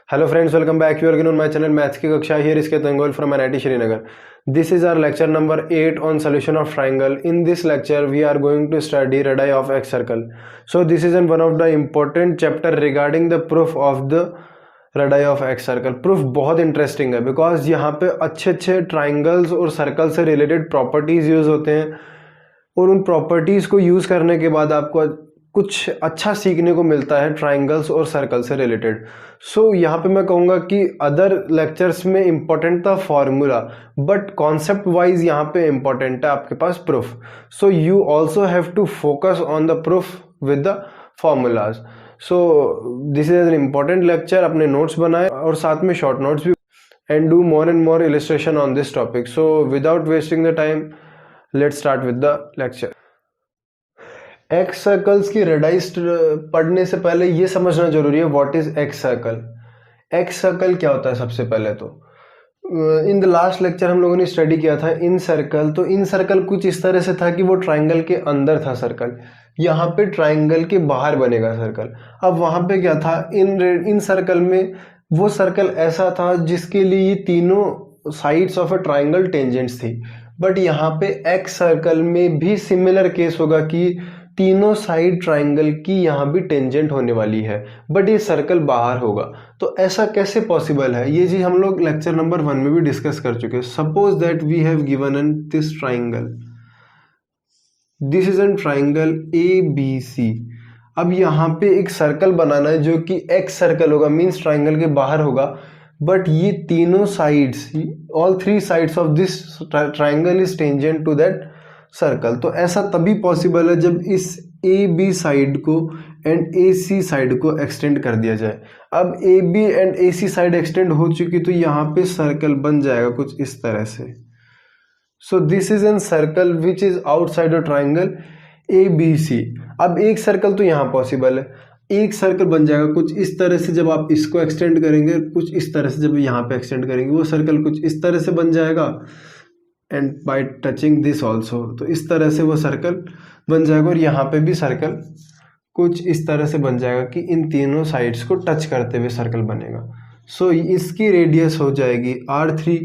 Hello friends, welcome back you again on my channel maths की कक्षा। Here is Ketan from NIT Srinagar. This is our lecture number 8 on solution of triangle. In this lecture we are going to study radii of x circle. So this is one of the important chapter regarding the proof of the radii of x circle. Proof बहुत interesting है because यहाँ पे अच्छे अच्छे triangles और circle से related properties use होते हैं और उन प्रॉपर्टीज को यूज करने के बाद आपको कुछ अच्छा सीखने को मिलता है ट्राइंगल्स और सर्कल से रिलेटेड. सो यहाँ पे मैं कहूँगा कि अदर लेक्चर्स में इम्पोर्टेंट था फॉर्मूला, बट कॉन्सेप्ट वाइज यहाँ पे इम्पोर्टेंट है आपके पास proof. So you also have to focus on the proof with the formulas. So this is an important lecture. अपने नोट्स बनाए और साथ में शॉर्ट नोट्स भी and do more and more illustration on this topic. So without wasting the time let's start with the lecture. X circles की red eyes पढ़ने से पहले ये समझना जरूरी है what is x circle. X circle क्या होता है सबसे पहले तो इन द लास्ट लेक्चर हम लोगों ने स्टडी किया था इन सर्कल. तो इन सर्कल कुछ इस तरह से था कि वो ट्राइंगल के अंदर था सर्कल, यहाँ पे ट्राइंगल के बाहर बनेगा सर्कल. अब वहां पे क्या था इन सर्कल में वो सर्कल ऐसा था जिसके लिए ये तीनों sides of a triangle tangents थी. बट यहाँ पे एक्स सर्कल में भी सिमिलर केस होगा कि तीनों साइड ट्राइंगल की यहाँ भी टेंजेंट होने वाली है, बट ये सर्कल बाहर होगा. तो ऐसा कैसे पॉसिबल है, ये चीज हम लोग लेक्चर नंबर 1 में भी डिस्कस कर चुके हैं. Suppose that we have given an this triangle, this is an triangle ABC. अब यहाँ पे एक सर्कल बनाना है जो कि एक्स सर्कल होगा, मीन्स ट्राइंगल के बाहर होगा. बट ये तीनों sides, all three sides of this triangle is tangent to that circle. तो ऐसा तभी पॉसिबल है जब इस AB साइड को एंड AC साइड को एक्सटेंड कर दिया जाए. अब AB and AC side extend हो चुकी तो यहाँ पे सर्कल बन जाएगा कुछ इस तरह से. So this is N circle which is outside a triangle ABC. अब एक सर्कल तो यहाँ पॉसिबल है, एक सर्कल बन जाएगा कुछ इस तरह से. जब आप इसको एक्सटेंड करेंगे कुछ इस तरह से, जब यहाँ पे एक्सटेंड करेंगे वो सर्कल कुछ इस तरह से बन जाएगा. And bye touching this also, तो इस तरह से वो सर्कल बन जाएगा. और यहाँ पे भी सर्कल कुछ इस तरह से बन जाएगा कि इन तीनों साइड्स को टच करते हुए सर्कल बनेगा. सो इसकी रेडियस हो जाएगी R3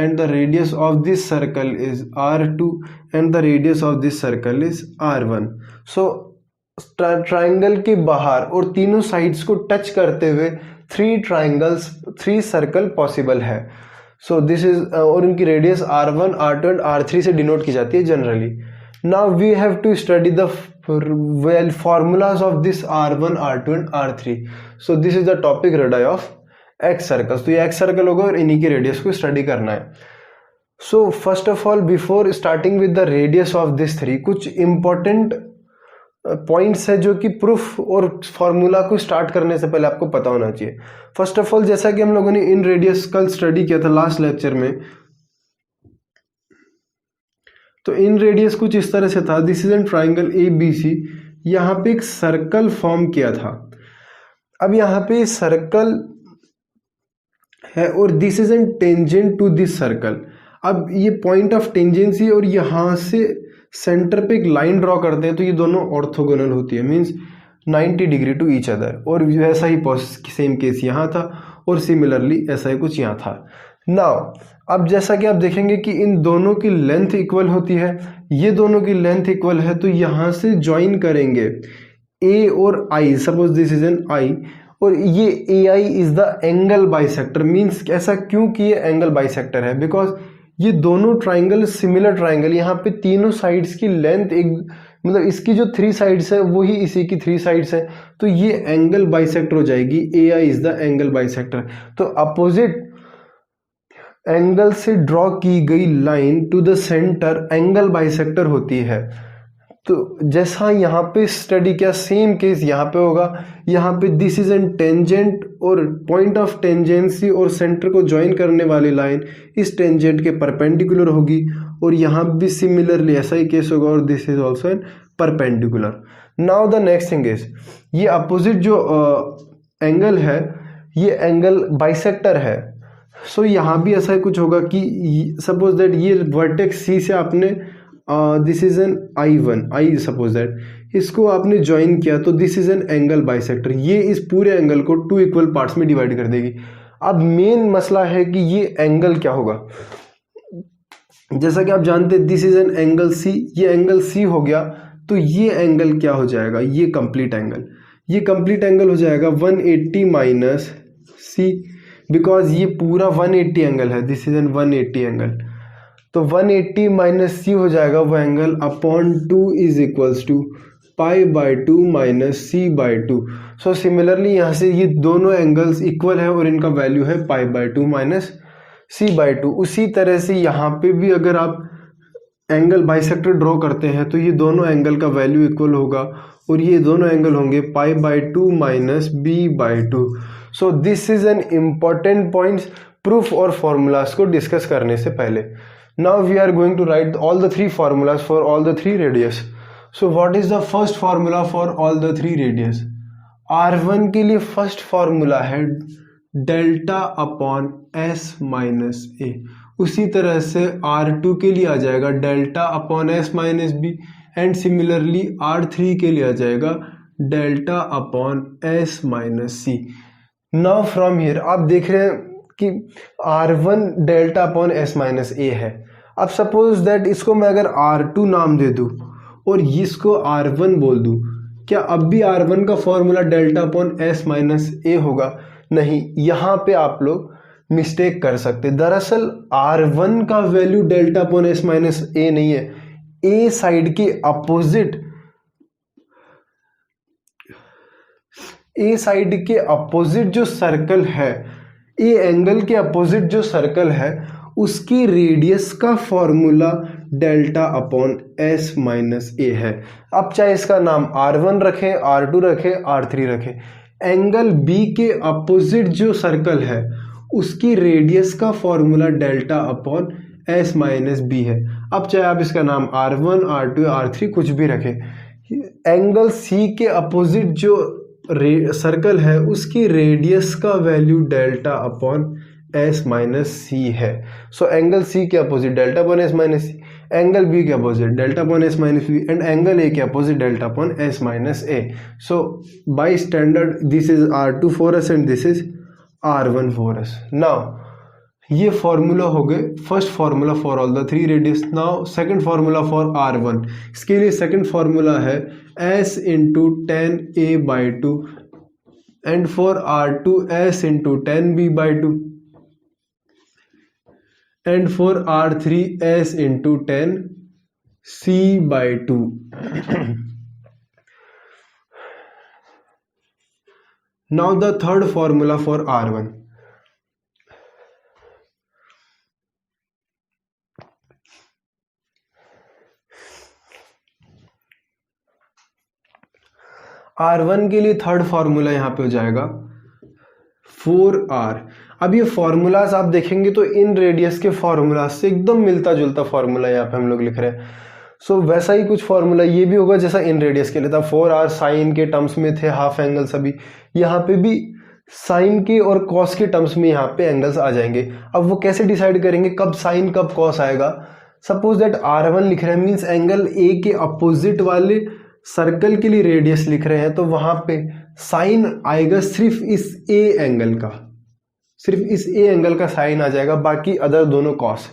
and the radius of this circle is R2 and the radius of this circle is R1. So triangle के बाहर और तीनों साइड्स को टच करते हुए थ्री सर्कल पॉसिबल है. सो दिस इज और इनकी radius R1, R2 and R3 से डिनोट की जाती है generally. Now we have to study the formulas of this R1, R2 and R3. So this is the topic radii of excircles. तो ये x circle होगा और इन्हीं की रेडियस को स्टडी करना है. So first of all before starting with the radius of this three, कुछ इंपॉर्टेंट पॉइंट्स है जो कि प्रूफ और फॉर्मूला को स्टार्ट करने से पहले आपको पता होना चाहिए. फर्स्ट ऑफ ऑल, जैसा कि हम लोगों ने इन रेडियस कल स्टडी किया था लास्ट लेक्चर में, तो इन रेडियस कुछ इस तरह से था. This is an triangle ABC. यहाँ पे एक सर्कल फॉर्म किया था. अब यहाँ पे सर्कल है और this is an tangent to this circle. अब ये पॉइंट ऑफ टेंजेंसी और यहाँ से सेंटर पे एक लाइन ड्रॉ करते हैं तो ये दोनों ऑर्थोगोनल होती है, means 90 degree to each other. और वैसा ही सेम केस यहाँ था और सिमिलरली ऐसा ही कुछ यहाँ था. नाउ अब जैसा कि आप देखेंगे कि इन दोनों की लेंथ इक्वल होती है, ये दोनों की लेंथ इक्वल है, तो यहाँ से ज्वाइन करेंगे A और I. Suppose this is N I और ये AI is the angle bisector. Means ऐसा क्यों कि ये एंगल बाइसेक्टर है, बिकॉज ये दोनों ट्राइंगल सिमिलर ट्राइंगल, यहाँ पे तीनों साइड्स की लेंथ एक, मतलब इसकी जो 3 साइड्स है वही इसी की 3 साइड्स है, तो ये एंगल बाइसेक्टर हो जाएगी. AI is the angle bisector. तो अपोजिट एंगल से ड्रॉ की गई line to the center angle bisector होती है. तो जैसा यहाँ पे स्टडी किया सेम केस यहाँ पे होगा. यहाँ पे दिस इज एन टेंजेंट और पॉइंट ऑफ टेंजेंसी और सेंटर को ज्वाइन करने वाली लाइन इस टेंजेंट के परपेंडिकुलर होगी. और यहाँ भी सिमिलरली ऐसा ही केस होगा और this is also an perpendicular. Now the next thing is, ये अपोजिट जो एंगल है ये एंगल बाइसेक्टर है. सो यहाँ भी ऐसा ही कुछ होगा कि सपोज दैट ये वर्टेक्स C से आपने this is N I1, I suppose that इसको आपने ज्वाइन किया तो this is an angle bisector, ये इस पूरे एंगल को 2 इक्वल पार्ट्स में डिवाइड कर देगी। अब मेन मसला है कि ये एंगल क्या होगा। जैसा कि आप जानते हैं this is an angle C, ये एंगल सी हो गया तो ये एंगल क्या हो जाएगा, ये कंप्लीट एंगल, ये कंप्लीट एंगल हो जाएगा 180 माइनस सी, बिकॉज ये पूरा 180 एंगल है, दिस इज एन 180 एंगल, तो 180 माइनस सी हो जाएगा वो angle upon 2 is equals to pi by 2 minus C by 2। So similarly यहाँ से ये दोनों एंगल्स इक्वल है और इनका वैल्यू है pi by 2 minus C by 2। उसी तरह से यहाँ पे भी अगर आप एंगल बाइसेक्टर ड्रॉ करते हैं तो ये दोनों एंगल का वैल्यू इक्वल होगा और ये दोनों एंगल होंगे pi by 2 minus B by 2। So this is an important point proof और फॉर्मूलाज को डिस्कस करने से पहले। Now we are going to write all the 3 formulas for all the 3 radius. So what is the first formula for all the 3 radius? R1 के लिए first formula है delta upon S minus A, उसी तरह से R2 के लिए आ जाएगा delta upon S minus B, and similarly R3 के लिए आ जाएगा delta upon S minus C. Now from here आप देख रहे हैं कि R1 delta upon S minus A है। अब सपोज दैट इसको मैं अगर R2 नाम दे दूँ और इसको R1 बोल दूँ, क्या अब भी R1 का formula delta upon S minus A होगा? नहीं, यहाँ पे आप लोग मिस्टेक कर सकते। दरअसल R1 का value delta upon S minus A नहीं है, ए साइड के अपोजिट, ए साइड के अपोजिट जो सर्कल है, ए एंगल के अपोजिट जो सर्कल है उसकी रेडियस का formula delta upon S minus A है। अब चाहे इसका नाम R1 रखें, R2 रखें, R3 रखें, एंगल B के अपोजिट जो सर्कल है उसकी रेडियस का formula delta upon S minus B है। अब चाहे आप इसका नाम R1, R2, R3 कुछ भी रखें, एंगल C के अपोजिट जो सर्कल है उसकी रेडियस का value delta upon S minus c है। सो एंगल C के opposite delta upon S minus c, angle B के opposite delta upon S minus B, and angle A के opposite delta upon S minus a. So by standard this is R2 for us and this is R1 for us. Now ये formula हो गए first formula for all the 3 radius. Now second formula for R1, इसके लिए second formula है S into 10a by 2, and for R2 S into 10b by 2, and for R3 S into 10c by 2। Now the third formula for R1, R1 के लिए third formula यहाँ पे हो जाएगा 4R। अब ये फार्मूलाज आप देखेंगे तो इन रेडियस के फार्मूला से एकदम मिलता जुलता फार्मूला यहाँ पे हम लोग लिख रहे हैं। सो वैसा ही कुछ फार्मूला ये भी होगा जैसा इन रेडियस के लिए था। 4R साइन के टर्म्स में थे, हाफ एंगल सभी, यहाँ पे भी साइन के और कॉस के टर्म्स में यहाँ पे एंगल्स आ जाएंगे। अब वो कैसे डिसाइड करेंगे कब साइन कब कॉस आएगा? सपोज दैट R1 लिख रहे हैं मीन्स एंगल A के अपोजिट वाले सर्कल के लिए रेडियस लिख रहे हैं, तो वहां पे साइन आएगा सिर्फ इस ए एंगल का, सिर्फ इस ए एंगल का साइन आ जाएगा, बाकी अदर दोनों कॉस।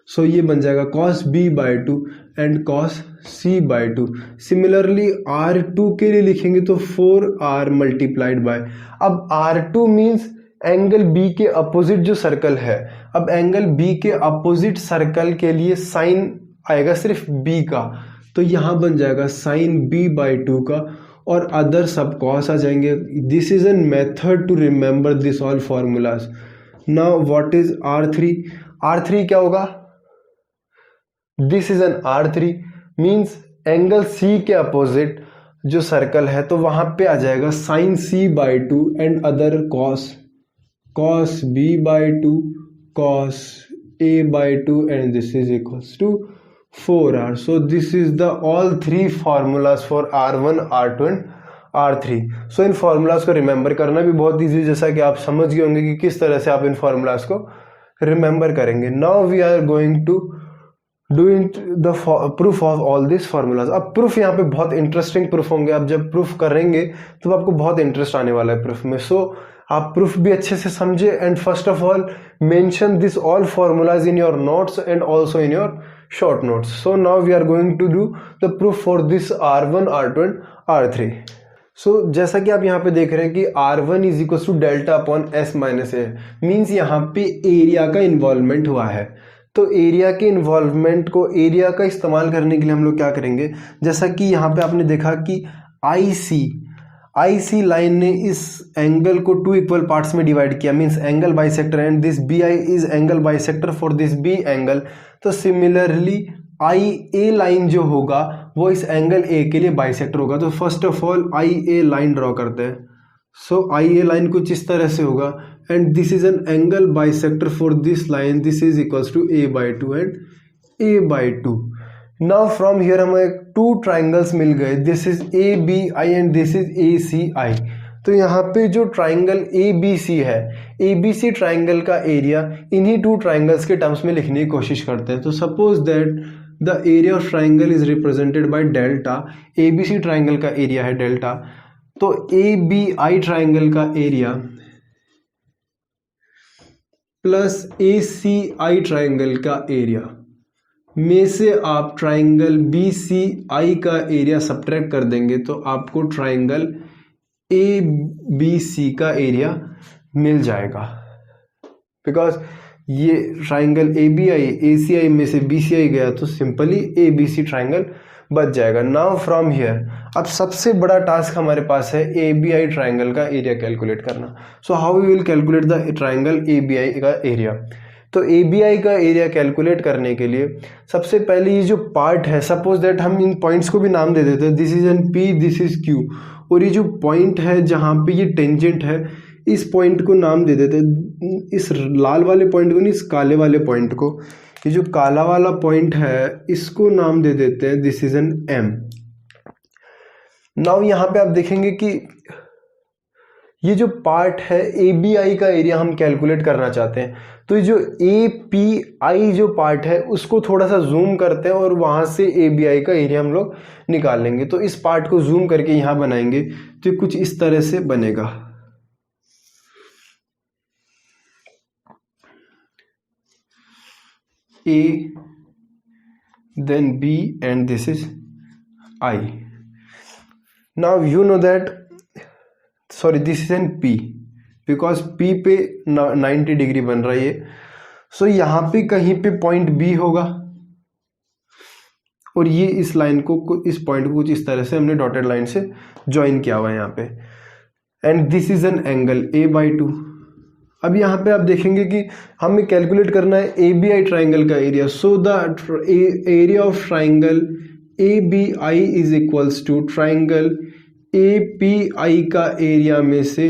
सो ये बन जाएगा cos B by 2 and cos C by 2। Similarly R2 के लिए लिखेंगे तो 4R मल्टीप्लाइड बाय, अब R2 मीन्स एंगल B के अपोजिट जो सर्कल है, अब एंगल B के अपोजिट सर्कल के लिए साइन आएगा सिर्फ B का, तो यहाँ बन जाएगा साइन B बाई 2 का, और अदर सब कॉस आ जाएंगे। This is an method to remember this all formulas. Now what is R3? R3 क्या होगा? This is an R3 means angle C के अपोजिट जो सर्कल है तो वहां पे आ जाएगा sine C by 2 and other cos, cos B by 2, cos A by 2, and this is equals to 4R. So this is the all three formulas for R1, R2 and R3. So in formulas को remember करना भी बहुत easy, जैसा कि आप समझ गए होंगे कि किस तरह से आप इन formulas को remember करेंगे। Now we are going to doing the proof of all this formulas. अब प्रूफ यहाँ पे बहुत इंटरेस्टिंग प्रूफ होंगे, आप जब प्रूफ करेंगे तो आपको बहुत इंटरेस्ट आने वाला है प्रूफ में। सो आप प्रूफ भी अच्छे से समझे and first of all mention this all formulas in your notes and also in your short notes. So now we are going to do the proof for this R1, R2 and R3। सो जैसा कि आप यहाँ पे देख रहे हैं कि R1 is equal to delta upon S minus A, means यहाँ पे एरिया का इन्वॉल्वमेंट हुआ है। तो एरिया के इन्वॉल्वमेंट को, एरिया का इस्तेमाल करने के लिए हम लोग क्या करेंगे, जैसा कि यहाँ पे आपने देखा कि IC लाइन ने इस एंगल को 2 इक्वल पार्ट्स में डिवाइड किया, means angle bisector, and this BI is angle bisector for this B angle. तो सिमिलरली IA लाइन जो होगा वो इस एंगल A के लिए बाइसेक्टर होगा। तो first of all IA line draw करते हैं। सो IA लाइन कुछ इस तरह से होगा and this is an angle bisector for this line, this is equals to A/2 and A/2। Now from here हमें 2 ट्राइंगल्स मिल गए, दिस इज ABI and this is ACI। तो यहाँ पे जो ट्राइंगल ABC है, ABC ट्राइंगल का एरिया इन्हीं 2 ट्राइंगल्स के टर्म्स में लिखने की कोशिश करते हैं। तो suppose that the area of triangle is represented by delta. ABC triangle का एरिया है डेल्टा, तो ABI ट्राइंगल का एरिया प्लस ACI ट्राइंगल का एरिया में से आप ट्राइंगल BCI का एरिया सब्ट्रैक्ट कर देंगे तो आपको ट्राइंगल ABC का एरिया मिल जाएगा। बिकॉज ये ट्राइंगल ABI ACI में से BCI गया तो सिंपली ABC ट्राइंगल बच जाएगा। नाउ फ्रॉम हियर अब सबसे बड़ा टास्क हमारे पास है ABI ट्राइंगल का एरिया कैलकुलेट करना। So how we will calculate the triangle ABI का एरिया। तो ABI का एरिया कैलकुलेट करने के लिए सबसे पहले ये जो पार्ट है, सपोज दैट हम इन पॉइंट्स को भी नाम दे देते हैं, this is N P, this is Q, और ये जो पॉइंट है जहाँ पे ये टेंजेंट है इस पॉइंट को नाम दे देते हैं, इस लाल वाले पॉइंट को नहीं, इस काले वाले पॉइंट को, ये जो काला वाला पॉइंट है इसको नाम दे देते हैं this is N M। Now यहाँ पे आप देखेंगे कि ये जो पार्ट है ABI का एरिया हम कैलकुलेट करना चाहते हैं, तो ये जो API जो पार्ट है उसको थोड़ा सा जूम करते हैं और वहां से ABI का एरिया हम लोग निकाल लेंगे। तो इस पार्ट को जूम करके यहाँ बनाएंगे तो ये कुछ इस तरह से बनेगा। A then B and this is I। Now you know that, sorry, this is an P because P पे 90 डिग्री बन रहा है ये। सो यहाँ पे कहीं पे पॉइंट B होगा और ये इस लाइन को, इस पॉइंट को कुछ इस तरह से हमने डॉटेड लाइन से ज्वाइन किया हुआ है यहाँ पे, and this is an angle A/2। अब यहाँ पे आप देखेंगे कि हमें कैलकुलेट करना है ABI ट्राइंगल का area. So the area of triangle ABI is equals to triangle API का एरिया में से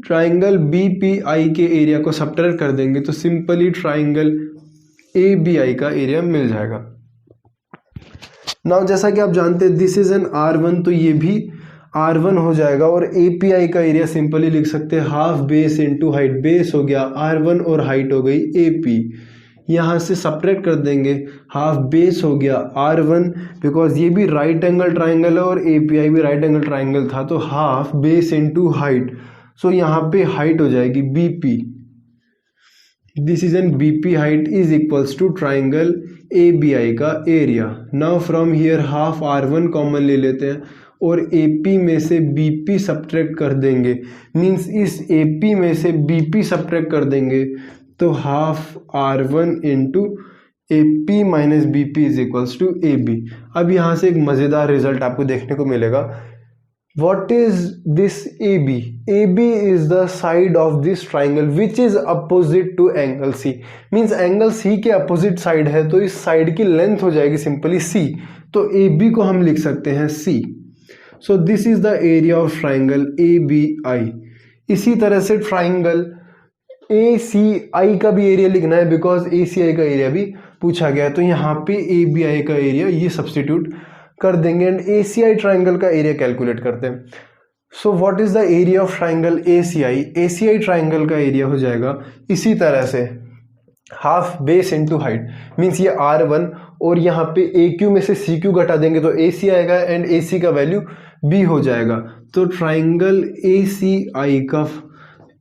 ट्राइंगल BPI के एरिया को सब्ट्रैक्ट कर देंगे तो सिंपली ट्राइंगल ABI का एरिया मिल जाएगा। नाउ जैसा कि आप जानते हैं दिस इज एन R1, तो ये भी R1 हो जाएगा और API का एरिया सिंपली लिख सकते हैं half base into height. Base हो गया R1 और हाइट हो गई AP, यहाँ से सब्ट्रैक्ट कर देंगे, हाफ बेस हो गया R1 बिकॉज ये भी राइट एंगल ट्राइंगल है और API भी राइट एंगल ट्राइंगल था, तो half base into height. So यहाँ पे हाइट हो जाएगी BP, this is an BP height is equals to triangle ABI का area. Now from here half R1 common ले लेते हैं और AP में से BP सब्ट्रैक्ट कर देंगे, मीन्स इस AP में से BP सब्ट्रैक्ट कर देंगे तो half R1 into AP minus BP is equals to AB। अब यहाँ से एक मज़ेदार रिजल्ट आपको देखने को मिलेगा। What is this AB? AB is the side of this triangle which is opposite to angle C. Means angle C के opposite side है तो इस side की length हो जाएगी simply C, तो AB को हम लिख सकते हैं C। So this is the area of triangle ABI। इसी तरह से triangle ACI का भी एरिया लिखना है बिकॉज ACI का एरिया भी पूछा गया है, तो यहाँ पे ABI का एरिया ये सब्स्टिट्यूट कर देंगे एंड ACI ट्राइंगल का एरिया कैलकुलेट करते हैं। So what is the area of triangle ACI? ACI triangle का एरिया हो जाएगा इसी तरह से half base into height means ये R1 और यहाँ पे AQ में से CQ घटा देंगे तो AC आएगा एंड AC का वैल्यू B हो जाएगा। तो ट्राइंगल ACI का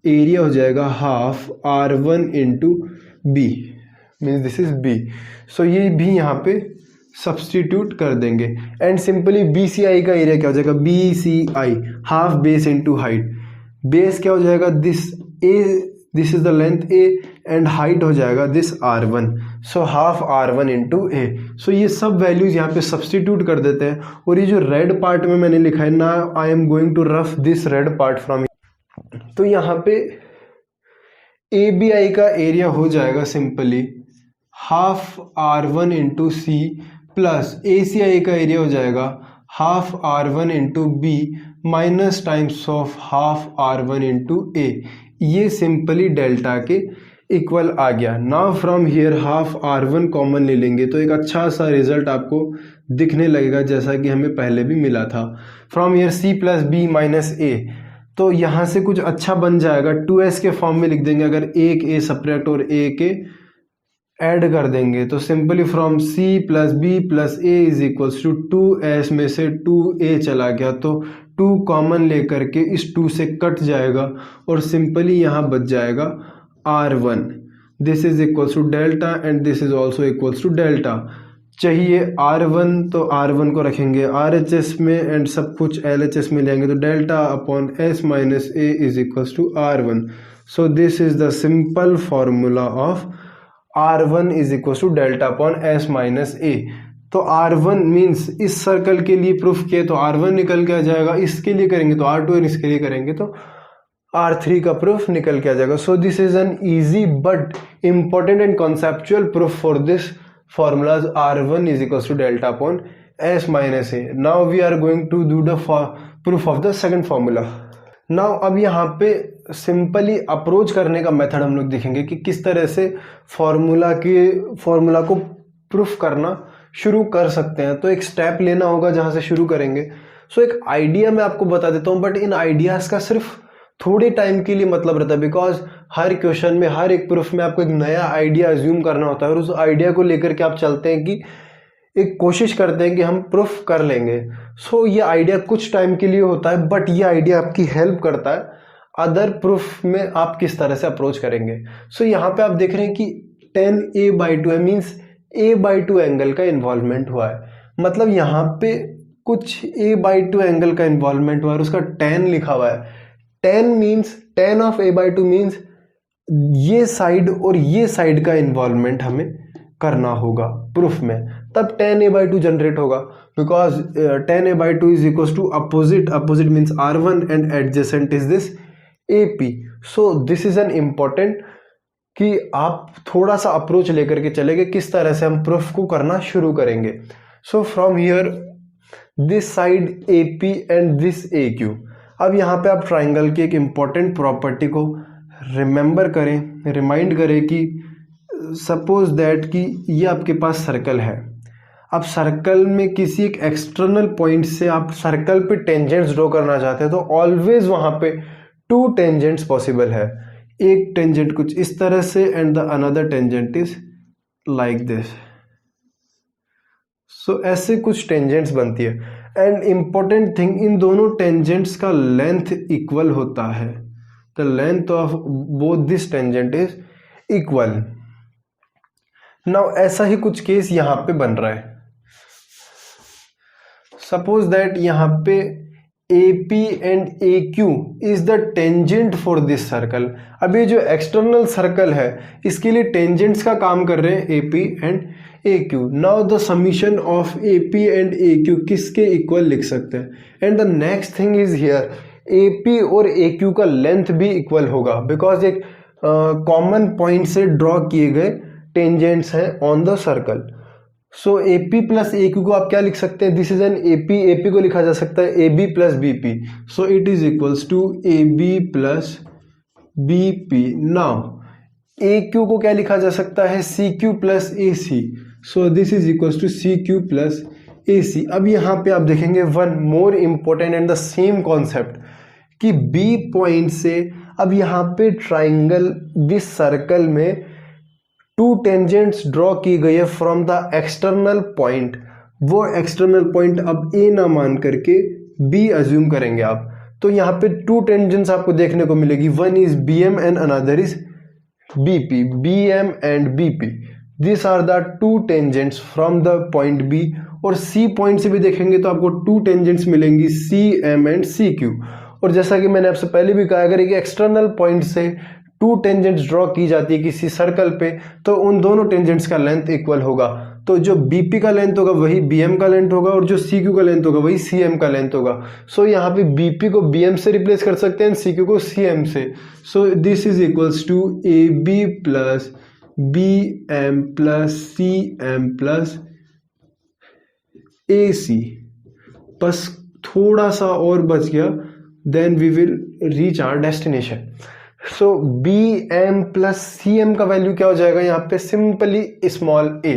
एरिया हो जाएगा half R1 into B means this is B। सो ये भी यहाँ पे सब्सटीट्यूट कर देंगे एंड सिंपली BCI का एरिया क्या हो जाएगा, BCI half base into height. Base क्या हो जाएगा, this is the length A and height हो जाएगा this R1। So half R1 into A। सो ये सब वैल्यूज यहाँ पे सब्सटीट्यूट कर देते हैं और ये जो रेड पार्ट में मैंने लिखा है ना, I am going to rough this red part from. तो यहाँ पे ABI का एरिया हो जाएगा simply half R1 into C plus ACI का एरिया हो जाएगा half R1 into B minus times of half R1 into A। ये सिंपली डेल्टा के इक्वल आ गया। Now from here half R1 common ले लेंगे तो एक अच्छा सा रिजल्ट आपको दिखने लगेगा जैसा कि हमें पहले भी मिला था। From here C plus B minus A, तो यहाँ से कुछ अच्छा बन जाएगा। 2s के फॉर्म में लिख देंगे अगर एक A सब्ट्रैक्ट और A के ऐड कर देंगे तो simply from C plus B plus A is equals to 2s में से 2A चला गया तो 2 कॉमन लेकर के इस 2 से कट जाएगा और सिंपली यहाँ बच जाएगा R1। This is equals to delta and this is also equals to delta. चाहिए R1 तो R1 को रखेंगे RHS में एंड सब कुछ LHS में लेंगे तो delta upon S minus A is equals to R1। So this is the simple formula of R1 is equals to delta upon S minus A। तो R1 मीन्स इस सर्कल के लिए प्रूफ किए तो R1 निकल के आ जाएगा, इसके लिए करेंगे तो R2 और इसके लिए करेंगे तो R3 का प्रूफ निकल के आ जाएगा। सो this is an easy but important and conceptual proof for this formulas R1 is equals to delta upon S minus A. Now we are going to do the proof of the second formula. Now अब यहाँ पे simply approach करने का method हम लोग देखेंगे कि किस तरह से फॉर्मूला को प्रूफ करना शुरू कर सकते हैं। तो एक स्टेप लेना होगा जहाँ से शुरू करेंगे। सो एक आइडिया मैं आपको बता देता हूँ बट इन आइडियाज़ का सिर्फ थोड़े टाइम के लिए मतलब रहता है बिकॉज हर क्वेश्चन में हर एक प्रूफ में आपको एक नया आइडिया अज्यूम करना होता है और उस आइडिया को लेकर के आप चलते हैं कि एक कोशिश करते हैं कि हम प्रूफ कर लेंगे। सो ये आइडिया कुछ टाइम के लिए होता है बट ये आइडिया आपकी हेल्प करता है अदर प्रूफ में आप किस तरह से अप्रोच करेंगे। सो यहाँ पे आप देख रहे हैं कि 10a/2 है मीन्स a/2 एंगल का इन्वॉल्वमेंट हुआ है। मतलब यहाँ पे कुछ a/2 एंगल का इन्वॉल्वमेंट हुआ है और उसका tan लिखा हुआ है। tan ऑफ a/2 मीन्स ये साइड और ये साइड का इन्वॉल्वमेंट हमें करना होगा प्रूफ में, तब tan a/2 जनरेट होगा because tan a/2 is equal to opposite means R1 and adjacent is this AP। So this is an important कि आप थोड़ा सा अप्रोच लेकर के चलेंगे किस तरह से हम प्रूफ को करना शुरू करेंगे। सो from here this side AP and this AQ। अब यहाँ पे आप ट्राइंगल की एक इम्पॉर्टेंट प्रॉपर्टी को रिमाइंड करें कि सपोज दैट कि ये आपके पास सर्कल है। अब सर्कल में किसी एक एक्सटर्नल पॉइंट से आप सर्कल पे टेंजेंट्स ड्रॉ करना चाहते हैं तो ऑलवेज वहाँ पे 2 टेंजेंट्स पॉसिबल है। एक टेंजेंट कुछ इस तरह से and the another tangent is like this. So ऐसे कुछ टेंजेंट्स बनती है एंड इम्पॉर्टेंट थिंग इन दोनों टेंजेंट्स का लेंथ इक्वल होता है। The length of both this tangent is equal. Now ऐसा ही कुछ केस यहाँ पे बन रहा है। सपोज दैट यहाँ पे AP and AQ is the tangent for this circle. अब ये जो एक्सटर्नल सर्कल है इसके लिए टेंजेंट्स का काम कर रहे हैं AP and AQ। Now the summation of AP and AQ किसके इक्वल लिख सकते हैं and the next thing is here AP और AQ का लेंथ भी इक्वल होगा बिकॉज एक कॉमन पॉइंट से ड्रॉ किए गए टेंजेंट्स हैं on the circle. So AP plus AQ को आप क्या लिख सकते हैं, दिस इज एन AP को लिखा जा सकता है AB plus BP। So it is equals to AB plus BP। Now AQ को क्या लिखा जा सकता है, CQ plus AC। So this is equals to CQ plus AC। अब यहाँ पे आप देखेंगे one more important and the same concept कि B पॉइंट से अब यहाँ पे ट्राइंगल दिस सर्कल में टू टेंजेंट्स ड्रॉ की गई है फ्रॉम द एक्सटर्नल पॉइंट, वो एक्सटर्नल पॉइंट अब ए ना मान करके बी अज्यूम करेंगे आप। तो यहाँ पे टू टेंजेंट्स आपको देखने को मिलेगी, one is B M and another is B P, B M and B P, this are the two tangents from the point B. और सी पॉइंट से भी देखेंगे तो आपको टू टेंजेंट्स मिलेंगी, C M and C Q. और जैसा कि मैंने आपसे पहले भी कहा, अगर एक एक्सटर्नल पॉइंट से टू टेंजेंट्स ड्रॉ की जाती है किसी सर्कल पे, तो उन दोनों टेंजेंट्स का लेंथ इक्वल होगा। तो जो बीपी का लेंथ होगा वही बीएम का लेंथ होगा, और जो सीक्यू का लेंथ होगा वही सीएम का लेंथ होगा। सो यहाँ पे बीपी को बीएम से रिप्लेस कर सकते हैं, सीक्यू को सीएम से। So this is equals to a b plus b M plus C m plus a c. बस थोड़ा सा और बच गया, then we will reach our destination. So B M plus C m का वैल्यू क्या हो जाएगा यहाँ पे, सिंपली स्मॉल ए,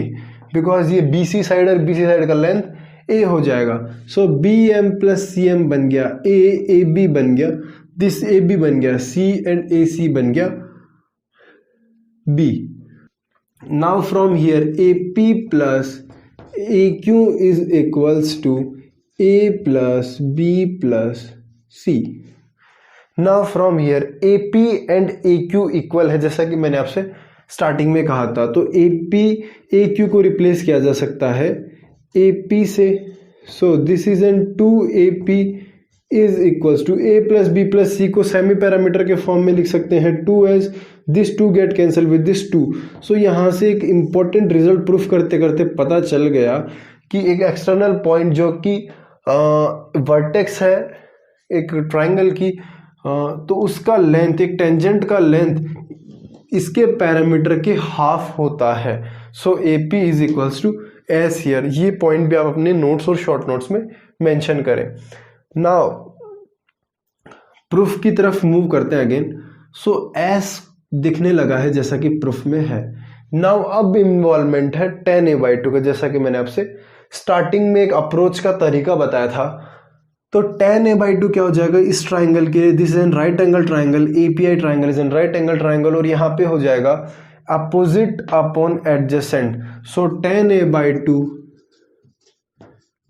बिकॉज ये बी सी साइड और बी सी साइड का लेंथ ए हो जाएगा। सो बी एम प्लस सी एम बन गया ए बी बन गया, दिस ए बी बन गया सी एंड ए सी बन गया B. Now from here A P plus A Q is equals to A plus B plus C. Now from here A P and A Q equal है, जैसा कि मैंने आपसे starting में कहा था। तो ए पी ए क्यू को रिप्लेस किया जा सकता है ए पी से। So this is and two a p is equals to A plus B plus c को सेमी पैरामीटर के फॉर्म में लिख सकते हैं, two as this to get cancel with this two. So यहाँ से एक इंपॉर्टेंट रिजल्ट प्रूफ करते करते पता चल गया कि एक एक्सटर्नल पॉइंट जो कि वर्टेक्स है एक ट्राइंगल की, तो उसका लेंथ, एक टेंजेंट का लेंथ इसके पैरामीटर के हाफ होता है। So a p is equals to s here. ये पॉइंट भी आप अपने नोट्स और शॉर्ट नोट्स में मेंशन करें। नाउ प्रूफ की तरफ मूव करते हैं अगेन। सो एस दिखने लगा है जैसा कि प्रूफ में है। नाउ अब इन्वॉल्वमेंट है tan a/2 का, जैसा कि मैंने आपसे स्टार्टिंग में एक अप्रोच का तरीका बताया था। तो tan a/2 क्या हो जाएगा इस ट्राइंगल के लिए, this is an right angle triangle, API triangle is an right angle triangle, और यहाँ पे हो जाएगा अपोजिट अपॉन एडजेसेंट। सो tan a/2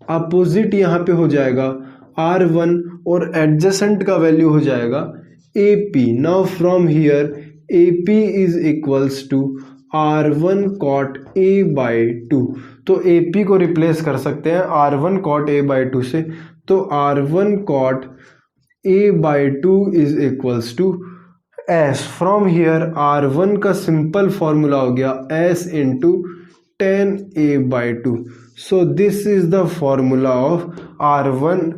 अपोजिट यहाँ पे हो जाएगा R1 और एडजेसेंट का वैल्यू हो जाएगा AP। Now from here AP is equals to R1 cot a/2। तो AP को रिप्लेस कर सकते हैं R1 cot a/2 से। तो R1 cot a/2 is equals to S। From here R1 का सिंपल फॉर्मूला हो गया S into tan a/2। So this is the formula of R1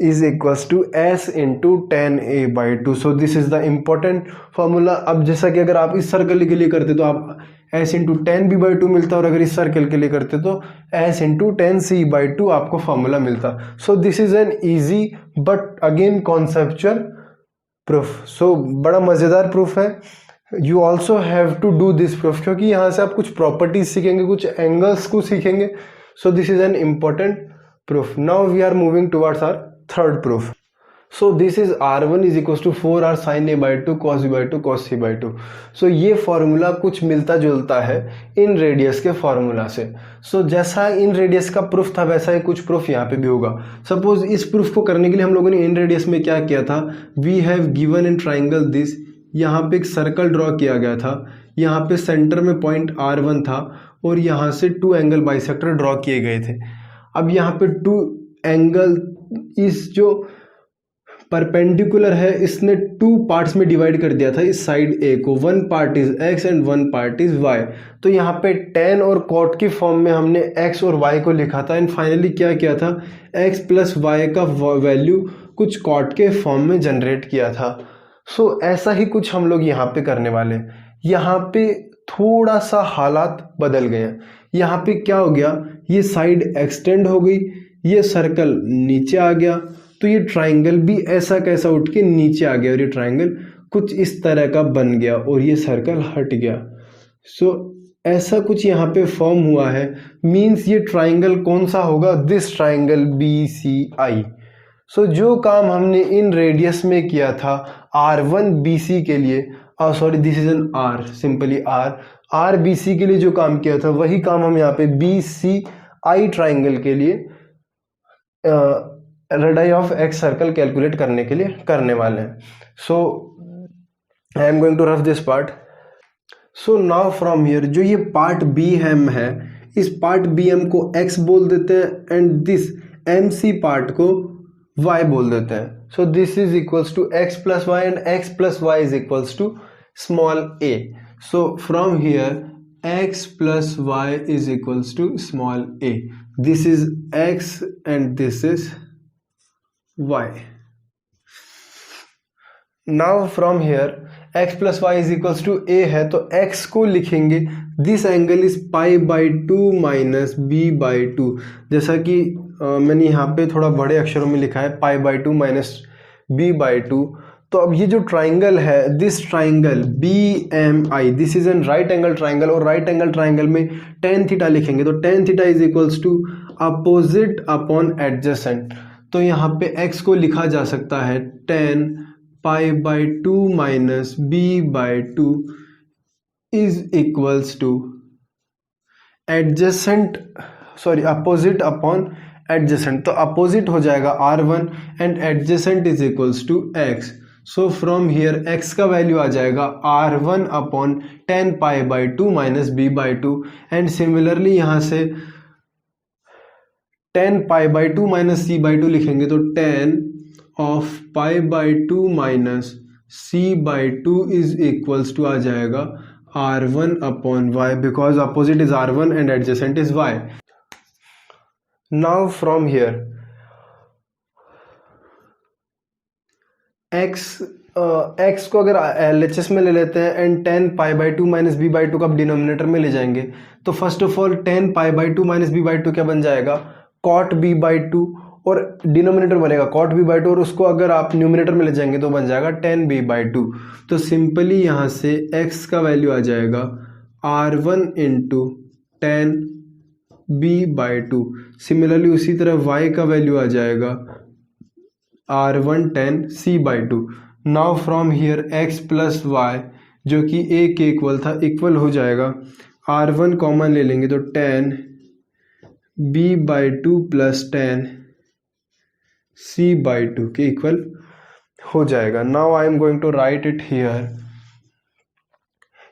is equals to S into tan a/2। So this is the important formula. अब जैसा कि अगर आप इस circle के लिए करते तो आप S इंटू tan b/2 मिलता, और अगर इस सर्कल के लिए करते तो S इंटू tan c/2 आपको फॉर्मूला मिलता। So this is an easy but again conceptual proof. So बड़ा मज़ेदार प्रूफ है। You also have to do this proof, क्योंकि यहाँ से आप कुछ प्रॉपर्टीज सीखेंगे, कुछ एंगल्स को सीखेंगे। So this is an important proof. Now we are moving towards our third proof. So this is R1 is equal to 4R sin a/2 cos b/2 cos c/2। सो ये फॉर्मूला कुछ मिलता जुलता है इन रेडियस के formula से। सो जैसा इन radius का प्रूफ था वैसा ही कुछ प्रूफ यहाँ पे भी होगा। सपोज इस प्रूफ को करने के लिए हम लोगों ने इन रेडियस में क्या किया था, we have given in triangle this, यहाँ पे एक सर्कल ड्रॉ किया गया था, यहाँ पे सेंटर में पॉइंट R1 था, और यहाँ से टू एंगल बाइसेक्टर ड्रॉ किए गए थे। अब यहाँ पे टू एंगल इस जो परपेंडिकुलर है इसने टू पार्ट्स में डिवाइड कर दिया था इस साइड ए को, one part is x and one part is y। तो यहाँ पे tan और cot की फॉर्म में हमने x और y को लिखा था, एंड फाइनली क्या किया था, x प्लस y का वैल्यू कुछ cot के फॉर्म में जनरेट किया था। सो ऐसा ही कुछ हम लोग यहाँ पे करने वाले। यहाँ पे थोड़ा सा हालात बदल गए हैं। यहाँ पे क्या हो गया, ये साइड एक्सटेंड हो गई, ये सर्कल नीचे आ गया, तो ये ट्राइंगल भी ऐसा कैसा उठ के नीचे आ गया, और ये ट्राइंगल कुछ इस तरह का बन गया, और ये सर्कल हट गया। सो ऐसा कुछ यहाँ पे फॉर्म हुआ है। मीन्स ये ट्राइंगल कौन सा होगा, दिस ट्राइंगल BCI। सो जो काम हमने इन रेडियस में किया था R1 BC के लिए, sorry this is an R, simply R, R B C के लिए जो काम किया था वही काम हम यहाँ पे बी सी आई ट्राइंगल के लिए radii of ex circle calculate करने के लिए करने वाले हैं. So I am going to rough this part. So now from here जो ये पार्ट बी एम है, इस पार्ट बी एम को x बोल देते हैं and this m c part को y बोल देते हैं. So this is equals to x plus y and x plus y is equals to small a. So from here x plus y is equals to small a. This is x and this is y. Now from here x plus y is equals to a है तो x को लिखेंगे this angle is pi by two minus B by two. जैसा कि मैंने यहाँ पे थोड़ा बड़े अक्षरों में लिखा है pi by two minus B by two. तो अब ये जो ट्राइंगल है, this triangle B M I, this is an right angle triangle और राइट एंगल ट्राइंगल में टेन थीटा लिखेंगे तो tan theta is equals to opposite upon adjacent. तो यहाँ पे x को लिखा जा सकता है tan pi by two minus B by two is equals to adjacent opposite upon adjacent. तो अपोजिट हो जाएगा R1 and adjacent is equals to x. So from here x का वैल्यू आ जाएगा R1 upon tan pi by two minus B by two and similarly यहाँ से tan pi by two minus C by two लिखेंगे तो tan of pi by two minus C by two is equals to आ जाएगा R1 upon y because opposite is R1 and adjacent is y. Now from here x को अगर LHS में ले लेते हैं and tan pi by two minus B by two का denominator में ले जाएंगे तो first of all tan pi by two minus B by two क्या बन जाएगा कॉट बी बाई टू और डिनोमिनेटर बनेगा कॉट बी बाई टू और उसको अगर आप न्यूमिनेटर में ले जाएंगे तो बन जाएगा टेन बी बाई टू. तो सिंपली यहाँ से x का वैल्यू आ जाएगा R1 into tan B by two. Similarly उसी तरह y का वैल्यू आ जाएगा R1 tan C by two. Now from here x plus y जो कि a के इक्वल था इक्वल हो जाएगा R1 कॉमन ले लेंगे तो tan B by two plus tan C by two के इक्वल हो जाएगा. Now I am going to write it here.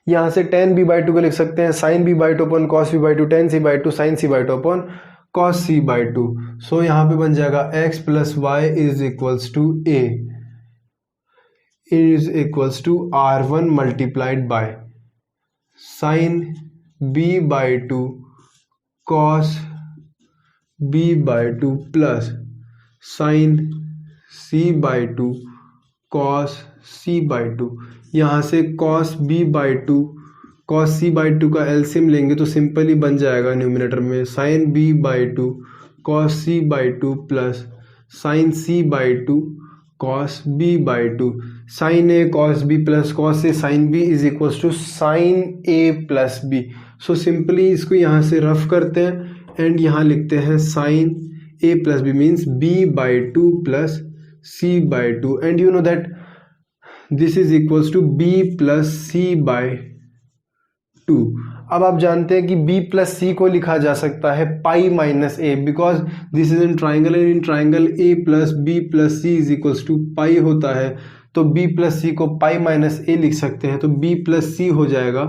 यहाँ से टेन बी बाई टू को लिख सकते हैं sine b by two upon cos B by two tan C by two sine c by two upon cos C by two. So यहाँ पे बन जाएगा x plus y is equals to a is equals to R1 multiplied by sine b by two cos b by two plus sine c by two cos c by two. यहाँ से cos b by two cos c by two का LCM लेंगे तो सिंपली बन जाएगा numerator में sine b by two cos c by two plus sine c by two cos b by two. Sine a cos b plus cos a sine b is equals to sine a plus b. So simply इसको यहाँ से rough करते हैं and यहाँ लिखते हैं sine a plus b means b by two plus c by two and you know that this is equals to b plus c by two. अब आप जानते हैं कि b प्लस c को लिखा जा सकता है pi minus a because this is in triangle and in triangle a plus b plus c is equals to pi होता है तो b प्लस c को पाई माइनस a लिख सकते हैं तो b प्लस c हो जाएगा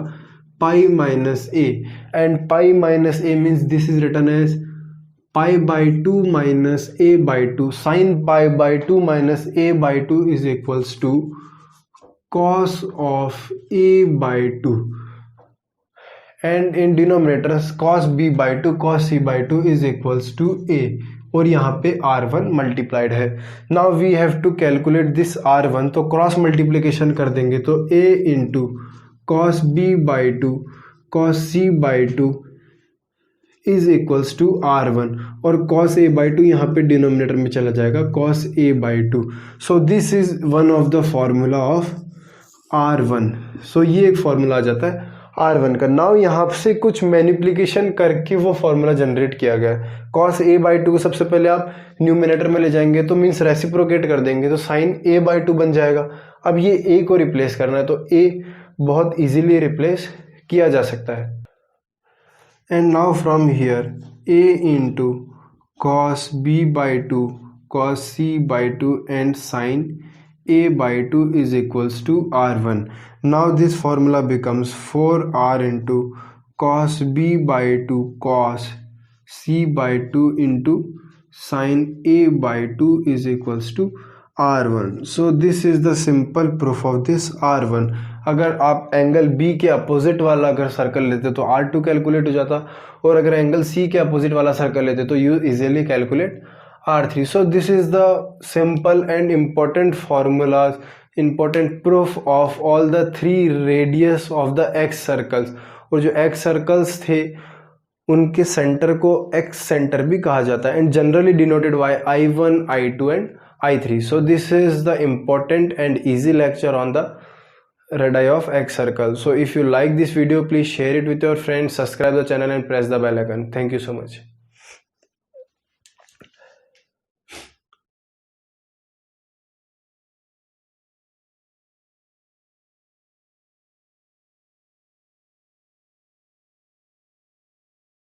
pi minus a and pi minus a means this is written as pi by two minus a by two. Sine pi by two minus a by two is equals to cos of a by two and in denominator cos b by two cos c by two is equals to a और यहाँ पे R1 multiplied है. Now we have to calculate this R1 तो cross multiplication कर देंगे तो a into cos b by two cos c by two is equals to R1 और cos a by two यहाँ पे डिनोमिनेटर में चला जाएगा cos a by two. So this is one of the formula of R1. सो ये एक formula आ जाता है R1 का. नाउ यहाँ से कुछ मैनिप्लिकेशन करके वो फॉर्मूला जनरेट किया गया है. cos a बाई टू को सबसे पहले आप न्यूमिनेटर में ले जाएंगे तो मीन्स रेसिप्रोकेट कर देंगे तो साइन a बाई टू बन जाएगा. अब ये a को रिप्लेस करना है तो a बहुत इजीली रिप्लेस किया जा सकता है। And now from here a into cos b by 2 cos c by 2 and sin a by 2 is equals to r1. Now this formula becomes 4r into cos b by 2 cos c by 2 into sin a by 2 is equals to r1. So this is the simple proof of this r1. अगर आप angle B के opposite वाला अगर circle लेते तो R2 calculate हो जाता, और अगर एंगल C के अपोजिट वाला सर्कल लेते तो you easily calculate R3. So this is the simple and important formulas, important proof of all the 3 radius of the x circles. और जो एक्स सर्कल्स थे उनके सेंटर को एक्स सेंटर भी कहा जाता है, and generally denoted by I1, I2 and I3. So this is the important and easy lecture on the radii of X circle. So if you like this video, please share it with your friends, subscribe the channel and press the bell icon. Thank you so much.